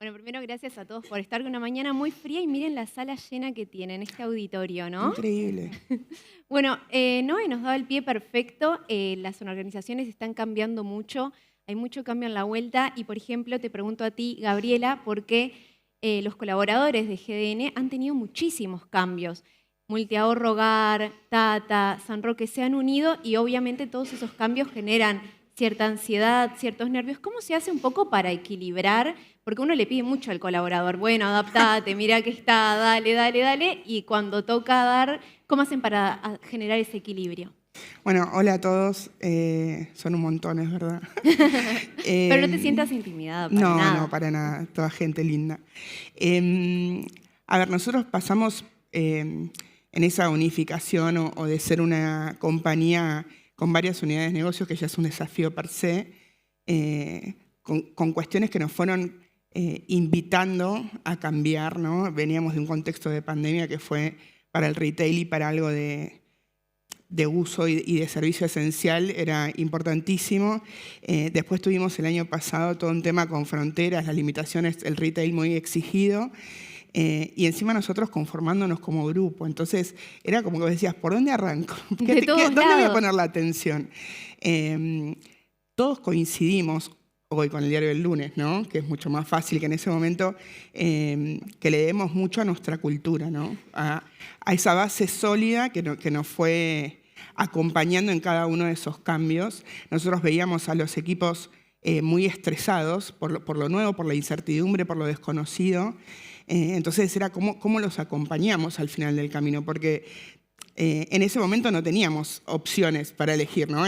Bueno, primero gracias a todos por estar con una mañana muy fría y miren la sala llena que tienen, este auditorio, ¿no? Increíble. Bueno, Noé nos daba el pie perfecto, las organizaciones están cambiando mucho, hay mucho cambio en la vuelta y, por ejemplo, te pregunto a ti, Gabriela, por qué los colaboradores de GDN han tenido muchísimos cambios. Multiahorro Hogar, Tata, San Roque se han unido y obviamente todos esos cambios generan cierta ansiedad, ciertos nervios. ¿Cómo se hace un poco para equilibrar? Porque uno le pide mucho al colaborador, bueno, adaptate, mira que está, dale, dale, dale, y cuando toca dar, ¿cómo hacen para generar ese equilibrio? Bueno, hola a todos. Son un montón, es verdad. Pero no te sientas intimidada para No, nada. no, para nada. Toda gente linda. A ver, nosotros pasamos en esa unificación o de ser una compañía con varias unidades de negocios, que ya es un desafío per se, con cuestiones que nos fueron invitando a cambiar, ¿no? Veníamos de un contexto de pandemia que fue para el retail y para algo de uso y de servicio esencial, era importantísimo. Después tuvimos el año pasado todo un tema con fronteras, las limitaciones, el retail muy exigido, y encima nosotros conformándonos como grupo. Entonces era como que decías, ¿por dónde arranco? ¿Dónde voy a poner la atención? Todos coincidimos hoy con el diario del lunes, ¿no? Que es mucho más fácil que en ese momento que le demos mucho a nuestra cultura, ¿no? A esa base sólida que nos fue acompañando en cada uno de esos cambios. Nosotros veíamos a los equipos muy estresados por lo nuevo, por la incertidumbre, por lo desconocido. Entonces era cómo los acompañamos al final del camino, porque en ese momento no teníamos opciones para elegir, ¿no?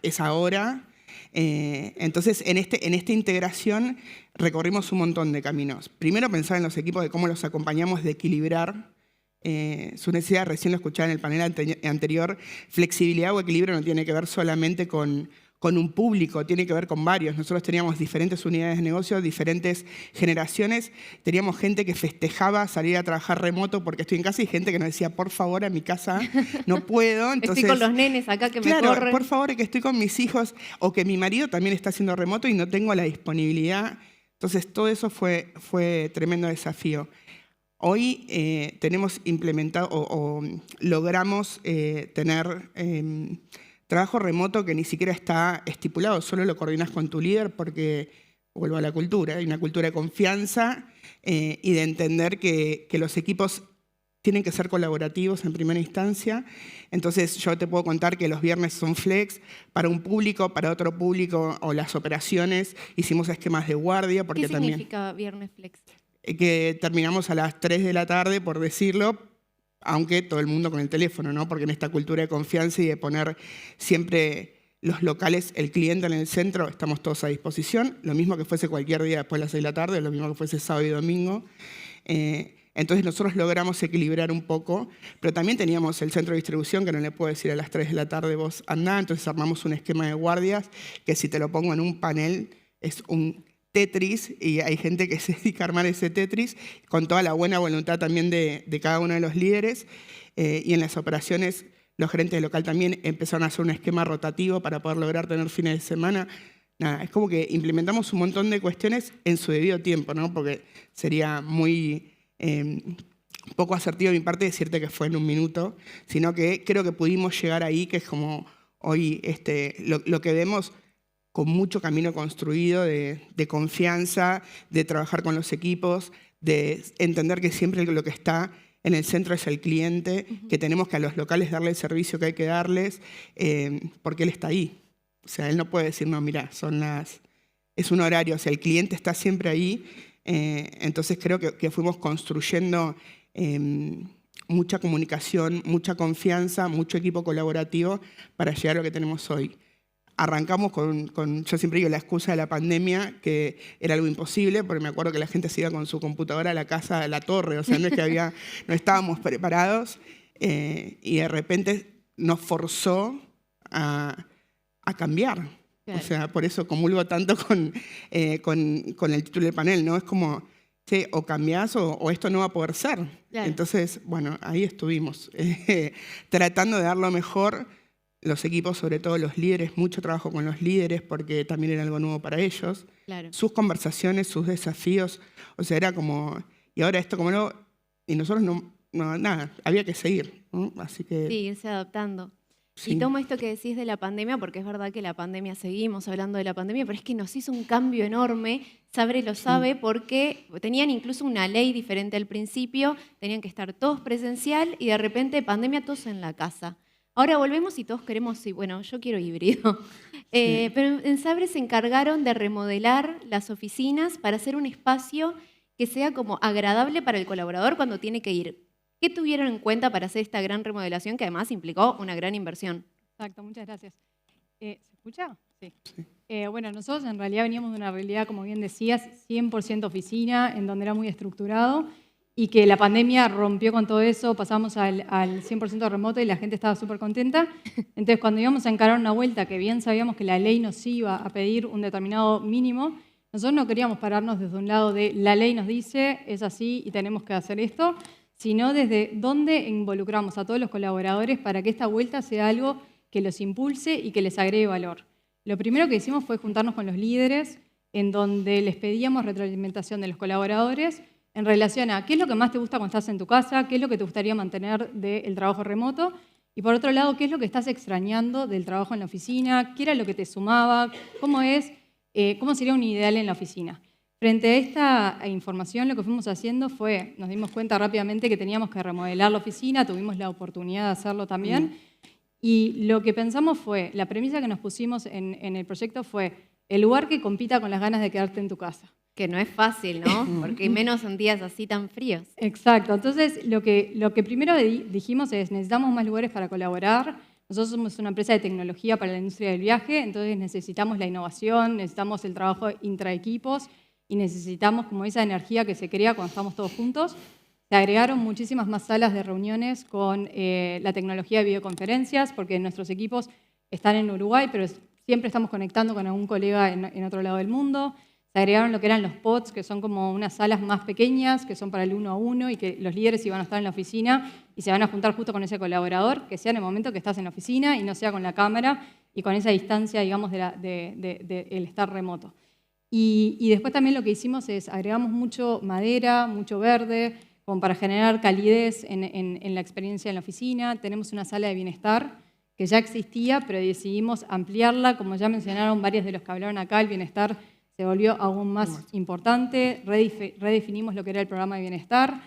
Es ahora. Entonces, en esta integración recorrimos un montón de caminos. Primero, pensar en los equipos de cómo los acompañamos de equilibrar su necesidad. Recién lo escuchaba en el panel anterior. Flexibilidad o equilibrio no tiene que ver solamente con un público, tiene que ver con varios. Nosotros teníamos diferentes unidades de negocio, diferentes generaciones. Teníamos gente que festejaba salir a trabajar remoto porque estoy en casa y gente que nos decía, por favor, a mi casa no puedo. Entonces, estoy con los nenes acá que me claro, corren. por favor, que estoy con mis hijos, o que mi marido también está haciendo remoto y no tengo la disponibilidad. Entonces, todo eso fue tremendo desafío. Hoy tenemos implementado o logramos tener trabajo remoto que ni siquiera está estipulado, solo lo coordinas con tu líder porque, vuelvo a la cultura, hay una cultura de confianza y de entender que los equipos tienen que ser colaborativos en primera instancia. Entonces yo te puedo contar que los viernes son flex para un público, para otro público, o las operaciones. Hicimos esquemas de guardia. Porque ¿Qué significa viernes flex? Que terminamos a las 3 de la tarde, por decirlo, aunque todo el mundo con el teléfono, ¿no? Porque en esta cultura de confianza y de poner siempre los locales, el cliente en el centro, estamos todos a disposición, lo mismo que fuese cualquier día después de las 6 de la tarde, lo mismo que fuese sábado y domingo. Entonces nosotros logramos equilibrar un poco, pero también teníamos el centro de distribución que no le puedo decir a las 3 de la tarde vos andá, entonces armamos un esquema de guardias que si te lo pongo en un panel es un Tetris, y hay gente que se dedica a armar ese Tetris con toda la buena voluntad también de cada uno de los líderes, y en las operaciones los gerentes de local también empezaron a hacer un esquema rotativo para poder lograr tener fines de semana. Nada, es como que implementamos un montón de cuestiones en su debido tiempo, ¿no? Porque sería muy poco asertivo de mi parte decirte que fue en un minuto, sino que creo que pudimos llegar ahí, que es como hoy lo que vemos, con mucho camino construido de confianza, de trabajar con los equipos, de entender que siempre lo que está en el centro es el cliente, que tenemos que a los locales darle el servicio que hay que darles, porque él está ahí. O sea, él no puede decir, no, mira, es un horario, o sea, el cliente está siempre ahí. Entonces creo que fuimos construyendo mucha comunicación, mucha confianza, mucho equipo colaborativo para llegar a lo que tenemos hoy. Arrancamos yo siempre digo, la excusa de la pandemia, que era algo imposible, porque me acuerdo que la gente se iba con su computadora a la casa, a la torre, o sea, no es que no estábamos preparados, y de repente nos forzó a cambiar. Claro. O sea, por eso comulgo tanto con el título del panel, ¿no? Es como, che, o cambiás o esto no va a poder ser. Claro. Entonces, bueno, ahí estuvimos, tratando de dar lo mejor, los equipos, sobre todo los líderes, mucho trabajo con los líderes porque también era algo nuevo para ellos. Claro. Sus conversaciones, sus desafíos, o sea, era como, y ahora esto como no, y nosotros nada, había que seguir, ¿no? Así que... Sí, irse adaptando. Sí. Y tomo esto que decís de la pandemia, porque es verdad que la pandemia, seguimos hablando de la pandemia, pero es que nos hizo un cambio enorme, Sabre lo sabe, porque tenían incluso una ley diferente al principio, tenían que estar todos presencial y de repente pandemia todos en la casa. Ahora volvemos y todos queremos, sí, bueno, yo quiero híbrido. Pero en Sabre se encargaron de remodelar las oficinas para hacer un espacio que sea como agradable para el colaborador cuando tiene que ir. ¿Qué tuvieron en cuenta para hacer esta gran remodelación que además implicó una gran inversión? Exacto, muchas gracias. ¿Se escucha? Sí. Bueno, nosotros en realidad veníamos de una realidad, como bien decías, 100% oficina, en donde era muy estructurado, y que la pandemia rompió con todo eso, pasamos al 100% remoto y la gente estaba súper contenta. Entonces, cuando íbamos a encarar una vuelta, que bien sabíamos que la ley nos iba a pedir un determinado mínimo, nosotros no queríamos pararnos desde un lado de la ley nos dice, es así y tenemos que hacer esto, sino desde dónde involucramos a todos los colaboradores para que esta vuelta sea algo que los impulse y que les agregue valor. Lo primero que hicimos fue juntarnos con los líderes, en donde les pedíamos retroalimentación de los colaboradores en relación a qué es lo que más te gusta cuando estás en tu casa, qué es lo que te gustaría mantener del trabajo remoto, y por otro lado, qué es lo que estás extrañando del trabajo en la oficina, qué era lo que te sumaba, cómo sería un ideal en la oficina. Frente a esta información, lo que fuimos haciendo fue, nos dimos cuenta rápidamente que teníamos que remodelar la oficina, tuvimos la oportunidad de hacerlo también, y lo que pensamos fue, la premisa que nos pusimos en el proyecto fue el lugar que compita con las ganas de quedarte en tu casa. Que no es fácil, ¿no? Porque menos en días así tan fríos. Exacto. Entonces, lo que primero dijimos es, necesitamos más lugares para colaborar. Nosotros somos una empresa de tecnología para la industria del viaje, entonces necesitamos la innovación, necesitamos el trabajo intraequipos y necesitamos como esa energía que se crea cuando estamos todos juntos. Se agregaron muchísimas más salas de reuniones con la tecnología de videoconferencias, porque nuestros equipos están en Uruguay, pero siempre estamos conectando con algún colega en otro lado del mundo. Se agregaron lo que eran los pods, que son como unas salas más pequeñas, que son para el 1 a 1 y que los líderes iban a estar en la oficina y se van a juntar justo con ese colaborador, que sea en el momento que estás en la oficina y no sea con la cámara y con esa distancia, digamos, del estar remoto. Y después también lo que hicimos es agregamos mucho madera, mucho verde, como para generar calidez en la experiencia en la oficina. Tenemos una sala de bienestar que ya existía, pero decidimos ampliarla. Como ya mencionaron varios de los que hablaron acá, el bienestar se volvió aún más importante, redefinimos lo que era el programa de bienestar,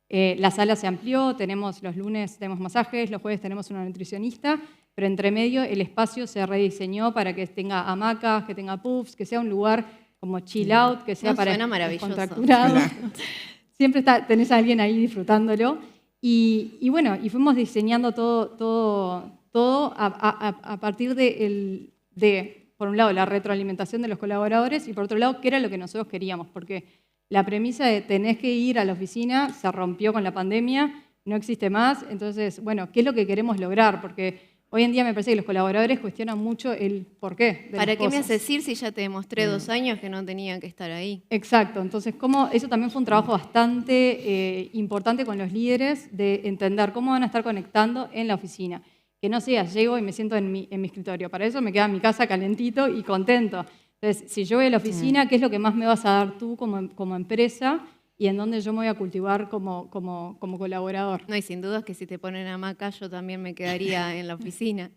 la sala se amplió, los lunes tenemos masajes, los jueves tenemos una nutricionista, pero entre medio el espacio se rediseñó para que tenga hamacas, que tenga puffs, que sea un lugar como chill out, que sea para contracturado. Siempre tenés a alguien ahí disfrutándolo. Y bueno, y fuimos diseñando todo a partir de por un lado, la retroalimentación de los colaboradores y por otro lado, qué era lo que nosotros queríamos, porque la premisa de tenés que ir a la oficina se rompió con la pandemia, no existe más, entonces, bueno, ¿qué es lo que queremos lograr? Porque hoy en día me parece que los colaboradores cuestionan mucho el porqué de ¿Para las qué me cosas. haces ir si ya te demostré 2 años que no tenían que estar ahí? Exacto, entonces eso también fue un trabajo bastante importante con los líderes de entender cómo van a estar conectando en la oficina. Que no sea, llego y me siento en mi escritorio. Para eso me queda en mi casa calentito y contento. Entonces, si yo voy a la oficina, ¿qué es lo que más me vas a dar tú como empresa y en dónde yo me voy a cultivar como colaborador? No, y sin dudas que si te ponen hamaca, yo también me quedaría en la oficina.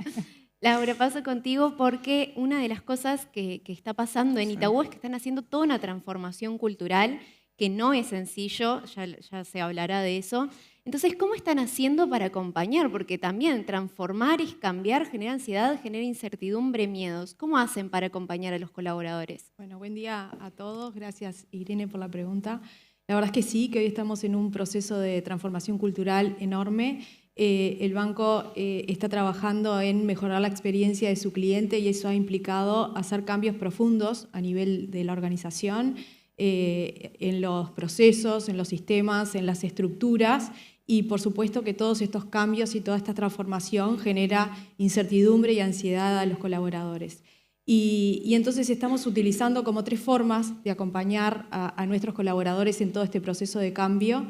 Laura, paso contigo porque una de las cosas que está pasando en Itaú es que están haciendo toda una transformación cultural que no es sencillo, ya se hablará de eso. Entonces, ¿cómo están haciendo para acompañar? Porque también transformar y cambiar genera ansiedad, genera incertidumbre, miedos. ¿Cómo hacen para acompañar a los colaboradores? Bueno, buen día a todos. Gracias, Irene, por la pregunta. La verdad es que sí, que hoy estamos en un proceso de transformación cultural enorme. El banco está trabajando en mejorar la experiencia de su cliente y eso ha implicado hacer cambios profundos a nivel de la organización, en los procesos, en los sistemas, en las estructuras. Y por supuesto que todos estos cambios y toda esta transformación genera incertidumbre y ansiedad a los colaboradores. Y entonces estamos utilizando como 3 formas de acompañar a nuestros colaboradores en todo este proceso de cambio.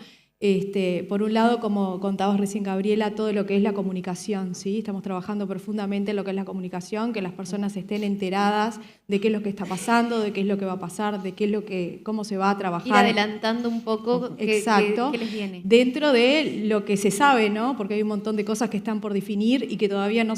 Por un lado, como contabas recién, Gabriela, todo lo que es la comunicación, ¿sí? Estamos trabajando profundamente en lo que es la comunicación, que las personas estén enteradas de qué es lo que está pasando, de qué es lo que va a pasar, de qué es cómo se va a trabajar. Ir adelantando un poco Exacto. qué les viene. Dentro de lo que se sabe, ¿no? Porque hay un montón de cosas que están por definir y que todavía no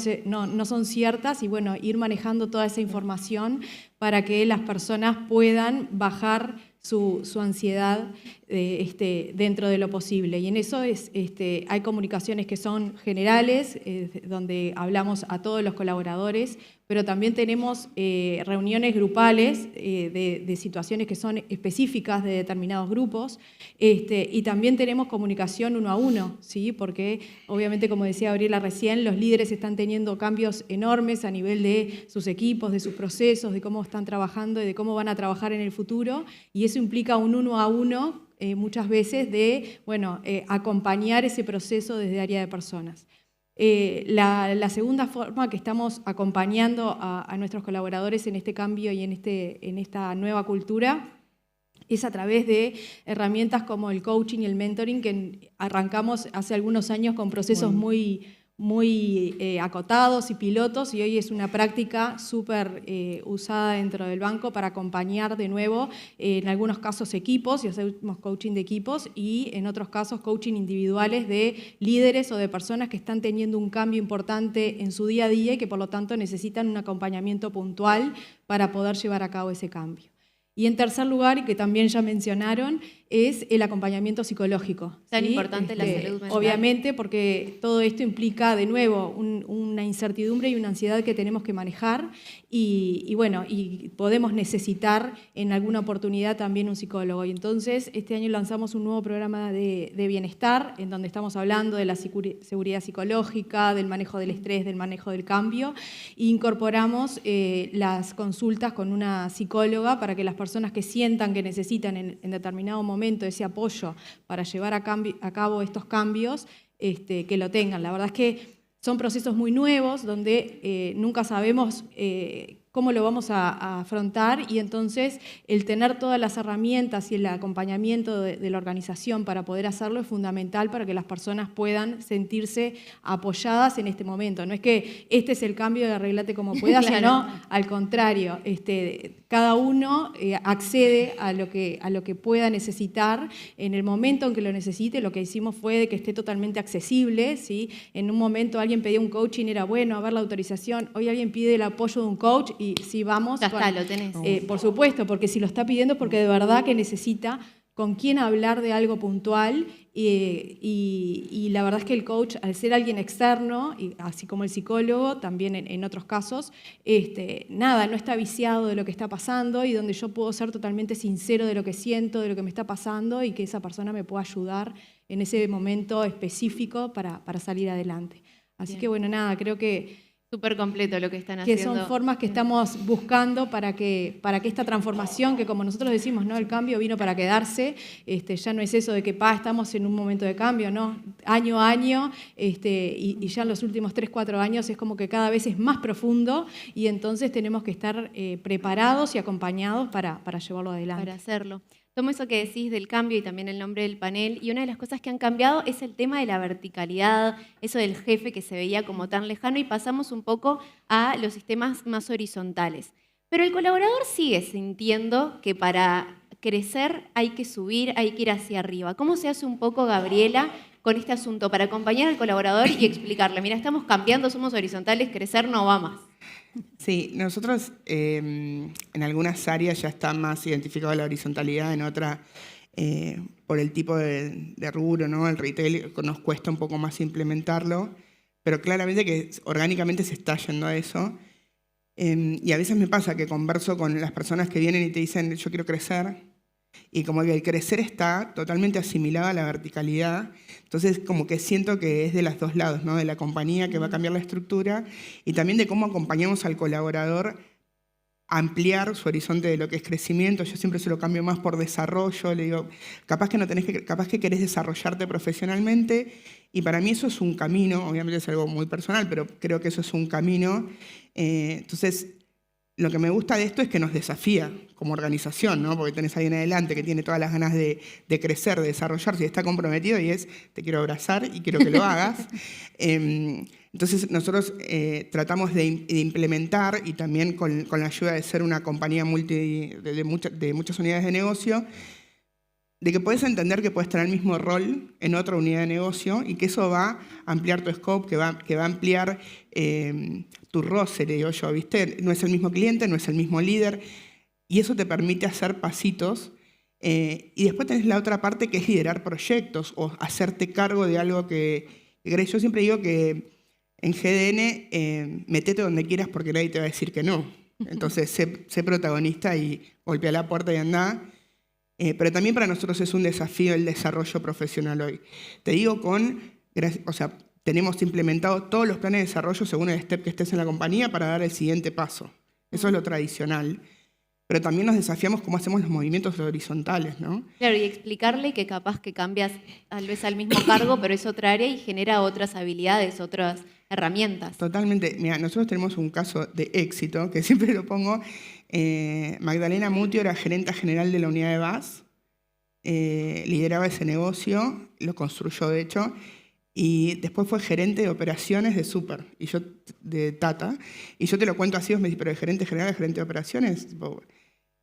son ciertas, y bueno, ir manejando toda esa información para que las personas puedan bajar su ansiedad dentro de lo posible. Y en eso hay comunicaciones que son generales, donde hablamos a todos los colaboradores, pero también tenemos reuniones grupales de situaciones que son específicas de determinados grupos, y también tenemos comunicación uno a uno, ¿sí? Porque obviamente, como decía Gabriela recién, los líderes están teniendo cambios enormes a nivel de sus equipos, de sus procesos, de cómo están trabajando y de cómo van a trabajar en el futuro, y eso implica un uno a uno muchas veces de acompañar ese proceso desde área de personas. La segunda forma que estamos acompañando a nuestros colaboradores en este cambio y en esta nueva cultura es a través de herramientas como el coaching y el mentoring, que arrancamos hace algunos años con procesos muy acotados y pilotos, y hoy es una práctica súper usada dentro del banco para acompañar de nuevo, en algunos casos equipos, y hacemos coaching de equipos, y en otros casos coaching individuales de líderes o de personas que están teniendo un cambio importante en su día a día y que por lo tanto necesitan un acompañamiento puntual para poder llevar a cabo ese cambio. Y en tercer lugar, y que también ya mencionaron, es el acompañamiento psicológico. Tan importante la salud mental. Obviamente, porque todo esto implica, de nuevo, una incertidumbre y una ansiedad que tenemos que manejar, y podemos necesitar en alguna oportunidad también un psicólogo. Y entonces, este año lanzamos un nuevo programa de bienestar, en donde estamos hablando de la seguridad psicológica, del manejo del estrés, del manejo del cambio, e incorporamos las consultas con una psicóloga para que las personas que sientan que necesitan en determinado momento ese apoyo para llevar a cabo estos cambios, que lo tengan. La verdad es que son procesos muy nuevos donde nunca sabemos cómo lo vamos a afrontar, y entonces el tener todas las herramientas y el acompañamiento de la organización para poder hacerlo es fundamental para que las personas puedan sentirse apoyadas en este momento. No es que este es el cambio de arreglate como puedas, Claro. sino al contrario, cada uno accede a lo que pueda necesitar en el momento en que lo necesite. Lo que hicimos fue de que esté totalmente accesible, ¿sí? En un momento alguien pedía un coaching, era bueno, a ver la autorización. Hoy alguien pide el apoyo de un coach y si vamos... Ya está, lo tenés. Por supuesto, porque si lo está pidiendo, porque de verdad que necesita con quién hablar de algo puntual, y la verdad es que el coach, al ser alguien externo, y así como el psicólogo, también en otros casos, no está viciado de lo que está pasando, y donde yo puedo ser totalmente sincero de lo que siento, de lo que me está pasando, y que esa persona me pueda ayudar en ese momento específico para salir adelante. Así Bien. que bueno, creo que Súper completo lo que están haciendo. son formas que estamos buscando para que esta transformación, que como nosotros decimos, ¿no? El cambio vino para quedarse, ya no es eso de que estamos en un momento de cambio, ¿no? Año a año, y ya en los últimos 3, 4 años es como que cada vez es más profundo, y entonces tenemos que estar preparados y acompañados para llevarlo adelante. Para hacerlo. Tomo eso que decís del cambio y también el nombre del panel, y una de las cosas que han cambiado es el tema de la verticalidad, eso del jefe que se veía como tan lejano, y pasamos un poco a los sistemas más horizontales. Pero el colaborador sigue sintiendo que para crecer hay que subir, hay que ir hacia arriba. ¿Cómo se hace un poco, Gabriela, con este asunto para acompañar al colaborador y explicarle, mira, estamos cambiando, somos horizontales, crecer no va más? Sí, nosotros en algunas áreas ya está más identificada la horizontalidad, en otras por el tipo de rubro, ¿no? El retail nos cuesta un poco más implementarlo, pero claramente que orgánicamente se está yendo a eso. Y a veces me pasa que converso con las personas que vienen y te dicen yo quiero crecer, y como que el crecer está totalmente asimilado a la verticalidad, entonces como que siento que es de los dos lados, ¿no? De la compañía que va a cambiar la estructura, y también de cómo acompañamos al colaborador a ampliar su horizonte de lo que es crecimiento. Yo siempre se lo cambio más por desarrollo, le digo, capaz que querés desarrollarte profesionalmente, y para mí eso es un camino, obviamente es algo muy personal, pero creo que eso es un camino. Entonces, lo que me gusta de esto es que nos desafía como organización, ¿no? Porque tenés a alguien adelante que tiene todas las ganas de crecer, de desarrollarse y está comprometido y te quiero abrazar y quiero que lo hagas. Entonces nosotros tratamos de implementar, y también con la ayuda de ser una compañía de muchas unidades de negocio, de que puedes entender que puedes tener el mismo rol en otra unidad de negocio y que eso va a ampliar tu scope, que va a ampliar tu roster, digo yo, ¿viste? No es el mismo cliente, no es el mismo líder, y eso te permite hacer pasitos. Y después tenés la otra parte, que es liderar proyectos o hacerte cargo de algo que querés. Yo siempre digo que en GDN metete donde quieras porque nadie te va a decir que no. Entonces sé protagonista y golpea la puerta y andá. Pero también para nosotros es un desafío el desarrollo profesional hoy. Te digo tenemos implementado todos los planes de desarrollo según el step que estés en la compañía para dar el siguiente paso. Eso es lo tradicional. Pero también nos desafiamos cómo hacemos los movimientos horizontales, ¿no? Claro, y explicarle que capaz que cambias tal vez al mismo cargo, pero es otra área y genera otras habilidades, otras herramientas. Totalmente. Mira, nosotros tenemos un caso de éxito, que siempre lo pongo. Magdalena Mutio era gerenta general de la unidad de VAS, lideraba ese negocio, lo construyó de hecho, y después fue gerente de operaciones de Super, de Tata, y yo te lo cuento así, vos me decís, pero de gerente general a gerente de operaciones,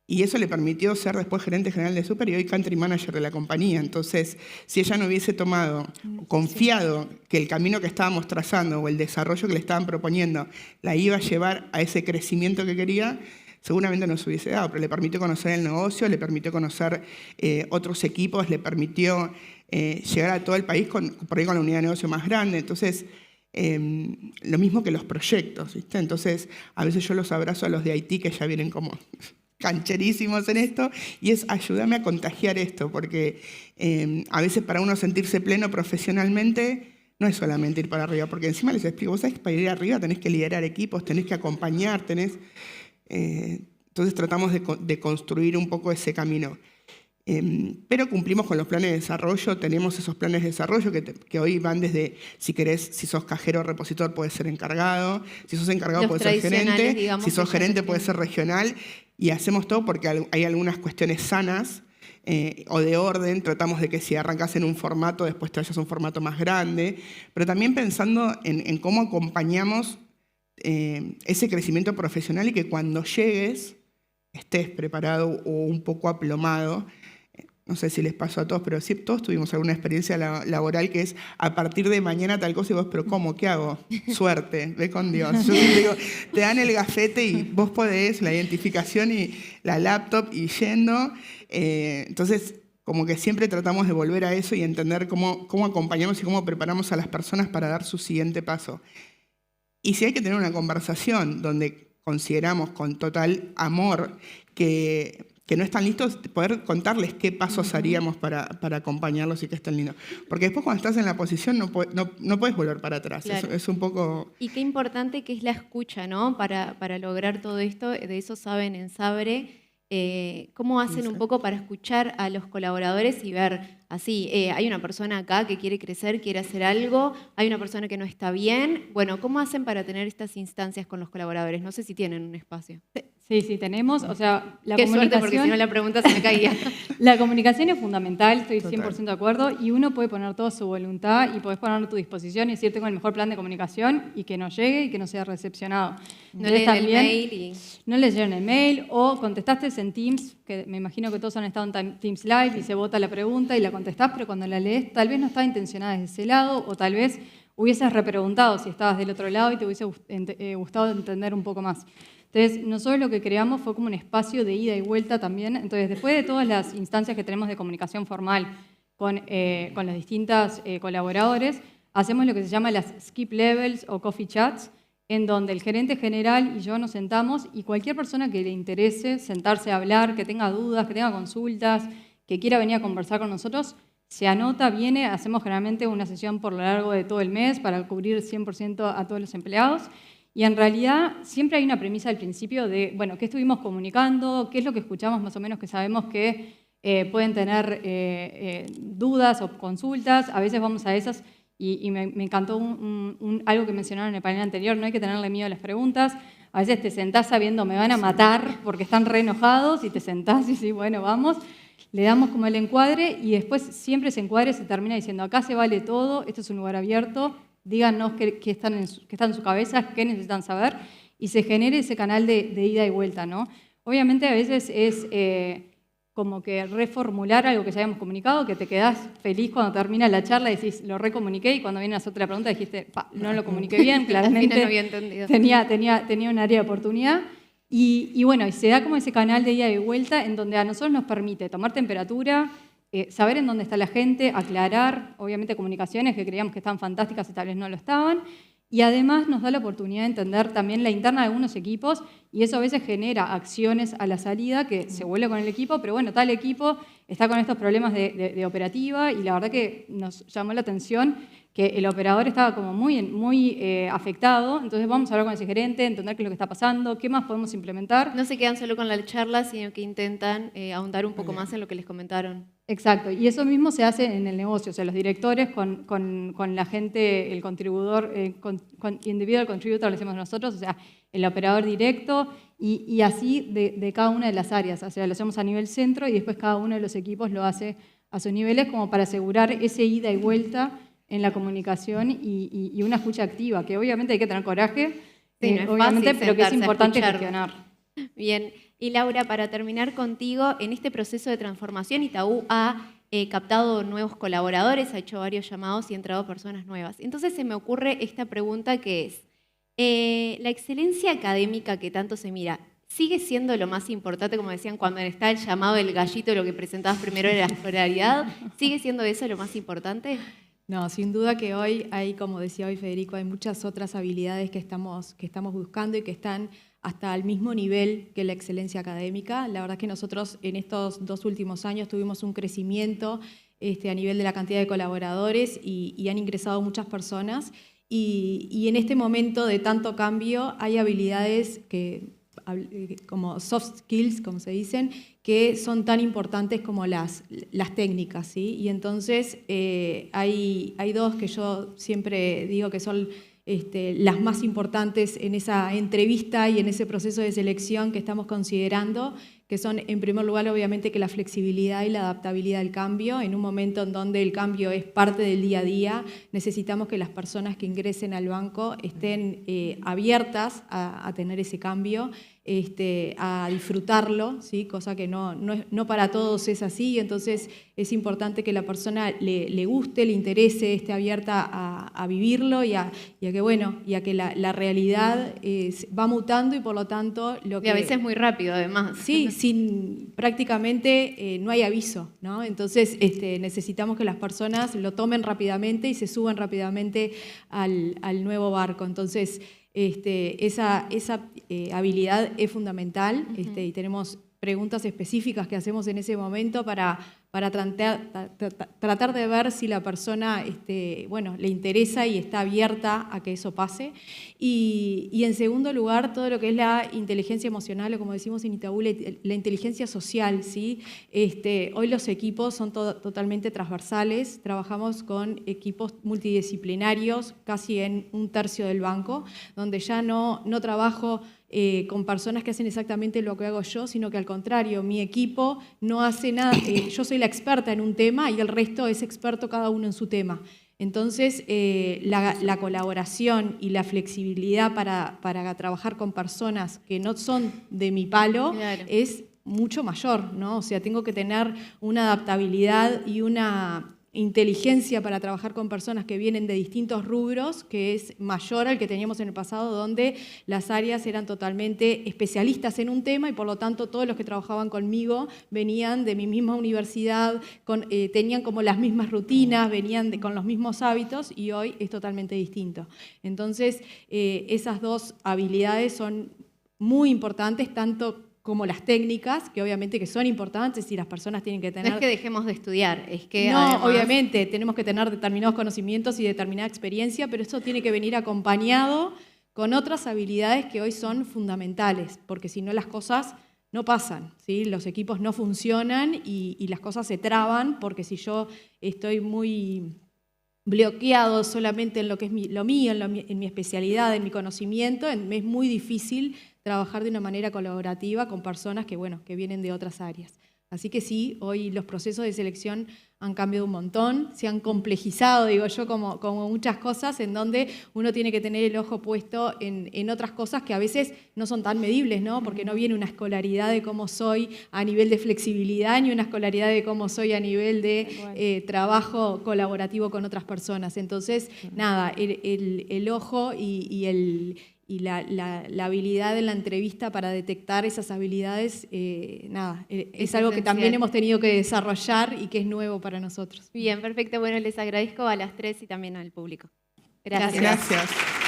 y eso le permitió ser después gerente general de Super y hoy country manager de la compañía. Entonces, si ella no hubiese confiado que el camino que estábamos trazando o el desarrollo que le estaban proponiendo la iba a llevar a ese crecimiento que quería, seguramente no se hubiese dado, pero le permitió conocer el negocio, le permitió conocer otros equipos, le permitió llegar a todo el país por ahí con la unidad de negocio más grande. Entonces, lo mismo que los proyectos, ¿viste? Entonces, a veces yo los abrazo a los de Haití que ya vienen como cancherísimos en esto, y es ayúdame a contagiar esto, porque a veces para uno sentirse pleno profesionalmente no es solamente ir para arriba, porque encima les explico, vos sabés que para ir arriba tenés que liderar equipos, tenés que acompañar, entonces tratamos de construir un poco ese camino. Pero cumplimos con los planes de desarrollo, tenemos esos planes de desarrollo que hoy van desde, si sos cajero o repositor, puedes ser encargado, si sos encargado puedes ser gerente, digamos, si sos gerente puedes ser regional, y hacemos todo porque hay algunas cuestiones sanas o de orden, tratamos de que si arrancas en un formato, después te vayas a un formato más grande, pero también pensando en cómo acompañamos ese crecimiento profesional y que cuando llegues estés preparado o un poco aplomado. No sé si les pasó a todos, pero sí, todos tuvimos alguna experiencia laboral que es a partir de mañana tal cosa y vos, pero ¿cómo? ¿Qué hago? Suerte, ve con Dios. Yo digo, te dan el gafete y vos podés, la identificación y la laptop y yendo. Entonces, como que siempre tratamos de volver a eso y entender cómo acompañamos y cómo preparamos a las personas para dar su siguiente paso. Y si hay que tener una conversación donde consideramos con total amor que no están listos, poder contarles qué pasos haríamos para acompañarlos y que estén lindos. Porque después cuando estás en la posición no puedes volver para atrás. Claro. Es un poco... Y qué importante que es la escucha, ¿no? Para lograr todo esto, de eso saben en Sabre. ¿Cómo hacen un poco para escuchar a los colaboradores y ver, así, hay una persona acá que quiere crecer, quiere hacer algo, hay una persona que no está bien? Bueno, ¿cómo hacen para tener estas instancias con los colaboradores? No sé si tienen un espacio. Sí, tenemos. O sea, la Qué comunicación... suerte, porque si no la pregunta se me caía. La comunicación es fundamental, estoy Total. 100% de acuerdo, y uno puede poner toda su voluntad y podés poner a tu disposición y decir, tengo el mejor plan de comunicación y que no llegue y que no sea recepcionado. No Entonces, leen el mail y... No leyeron el mail o contestaste en Teams, que me imagino que todos han estado en Teams Live y se vota la pregunta y la contestás, pero cuando la lees tal vez no estaba intencionada desde ese lado o tal vez hubieses repreguntado si estabas del otro lado y te hubiese gustado entender un poco más. Entonces, nosotros lo que creamos fue como un espacio de ida y vuelta también. Entonces, después de todas las instancias que tenemos de comunicación formal con los distintos colaboradores, hacemos lo que se llama las skip levels o coffee chats, en donde el gerente general y yo nos sentamos y cualquier persona que le interese sentarse a hablar, que tenga dudas, que tenga consultas, que quiera venir a conversar con nosotros, se anota, viene, hacemos generalmente una sesión por lo largo de todo el mes para cubrir 100% a todos los empleados. Y en realidad siempre hay una premisa al principio de, bueno, ¿qué estuvimos comunicando? ¿Qué es lo que escuchamos más o menos que sabemos que pueden tener dudas o consultas? A veces vamos a esas Y me encantó algo que mencionaron en el panel anterior, no hay que tenerle miedo a las preguntas. A veces te sentás sabiendo me van a matar porque están re enojados y te sentás y decís, bueno, vamos. Le damos como el encuadre y después siempre ese encuadre se termina diciendo, acá se vale todo, esto es un lugar abierto, díganos qué está en su cabeza, qué necesitan saber, y se genere ese canal de ida y vuelta, ¿no? Obviamente a veces es como que reformular algo que ya habíamos comunicado, que te quedás feliz cuando termina la charla y decís, lo recomuniqué, y cuando viene a otra pregunta dijiste, no lo comuniqué bien, claramente no había entendido. tenía un área de oportunidad. Y bueno, y se da como ese canal de ida y vuelta en donde a nosotros nos permite tomar temperatura, saber en dónde está la gente, aclarar, obviamente comunicaciones que creíamos que estaban fantásticas y tal vez no lo estaban, y además nos da la oportunidad de entender también la interna de algunos equipos, y eso a veces genera acciones a la salida que se vuelve con el equipo, pero bueno, tal equipo está con estos problemas de operativa, y la verdad que nos llamó la atención que el operador estaba como muy afectado, entonces vamos a hablar con ese gerente, entender qué es lo que está pasando, qué más podemos implementar. No se quedan solo con la charla, sino que intentan ahondar un poco más en lo que les comentaron. Exacto, y eso mismo se hace en el negocio, o sea, los directores con la gente, el contribuidor, individual contributor, lo decimos nosotros, o sea, el operador directo, y así de cada una de las áreas, o sea, lo hacemos a nivel centro y después cada uno de los equipos lo hace a sus niveles como para asegurar ese ida y vuelta en la comunicación y una escucha activa, que obviamente hay que tener coraje, sí, no es obviamente, fácil pero que es importante escuchar. gestionar. Bien, y Laura, para terminar contigo, en este proceso de transformación, Itaú ha captado nuevos colaboradores, ha hecho varios llamados y ha entrado personas nuevas. Entonces se me ocurre esta pregunta que es, la excelencia académica que tanto se mira, ¿sigue siendo lo más importante, como decían, cuando está el llamado del gallito, lo que presentabas primero era la escolaridad? ¿Sigue siendo eso lo más importante? No, sin duda que hoy hay, como decía hoy Federico, hay muchas otras habilidades que estamos buscando y que están hasta al mismo nivel que la excelencia académica. La verdad es que nosotros en estos 2 últimos años tuvimos un crecimiento a nivel de la cantidad de colaboradores y han ingresado muchas personas. Y en este momento de tanto cambio hay habilidades como soft skills, como se dicen, que son tan importantes como las técnicas, ¿sí? Y entonces hay 2 que yo siempre digo que son las más importantes en esa entrevista y en ese proceso de selección que estamos considerando, que son, en primer lugar, obviamente, que la flexibilidad y la adaptabilidad al cambio. En un momento en donde el cambio es parte del día a día, necesitamos que las personas que ingresen al banco estén abiertas a tener ese cambio, a disfrutarlo, ¿sí? Cosa que no para todos es así, y entonces es importante que la persona le guste, le interese, esté abierta a vivirlo y a que la realidad va mutando y por lo tanto lo que... Y a veces muy rápido, además. Sí, prácticamente no hay aviso, ¿no? Entonces necesitamos que las personas lo tomen rápidamente y se suban rápidamente al nuevo barco. Entonces, esa habilidad es fundamental, y tenemos preguntas específicas que hacemos en ese momento para tratar de ver si la persona le interesa y está abierta a que eso pase. Y en segundo lugar, todo lo que es la inteligencia emocional, o como decimos en Itaú, la inteligencia social, ¿sí? Hoy los equipos son totalmente transversales, trabajamos con equipos multidisciplinarios, casi en 1/3 del banco, donde ya no trabajo con personas que hacen exactamente lo que hago yo, sino que al contrario, mi equipo no hace nada, yo soy la experta en un tema y el resto es experto cada uno en su tema. Entonces, la colaboración y la flexibilidad para trabajar con personas que no son de mi palo, claro, es mucho mayor, ¿no? O sea, tengo que tener una adaptabilidad y una inteligencia para trabajar con personas que vienen de distintos rubros, que es mayor al que teníamos en el pasado, donde las áreas eran totalmente especialistas en un tema y por lo tanto todos los que trabajaban conmigo venían de mi misma universidad, tenían como las mismas rutinas, venían con los mismos hábitos, y hoy es totalmente distinto. Entonces, esas 2 habilidades son muy importantes, tanto como las técnicas, que obviamente que son importantes y las personas tienen que tener... No es que dejemos de estudiar, es que no, además... obviamente tenemos que tener determinados conocimientos y determinada experiencia, pero eso tiene que venir acompañado con otras habilidades que hoy son fundamentales, porque si no las cosas no pasan, ¿sí? Los equipos no funcionan y las cosas se traban, porque si yo estoy muy bloqueado solamente en lo que es lo mío, en mi especialidad, en mi conocimiento, es muy difícil trabajar de una manera colaborativa con personas que, bueno, que vienen de otras áreas. Así que sí, hoy los procesos de selección han cambiado un montón, se han complejizado, digo yo, como muchas cosas, en donde uno tiene que tener el ojo puesto en otras cosas que a veces no son tan medibles, ¿no? Porque no viene una escolaridad de cómo soy a nivel de flexibilidad, ni una escolaridad de cómo soy a nivel de trabajo colaborativo con otras personas. Entonces, nada, el ojo y la habilidad en la entrevista para detectar esas habilidades, es algo que también hemos tenido que desarrollar y que es nuevo para nosotros. Bien, perfecto. Bueno, les agradezco a las tres y también al público. Gracias. Gracias.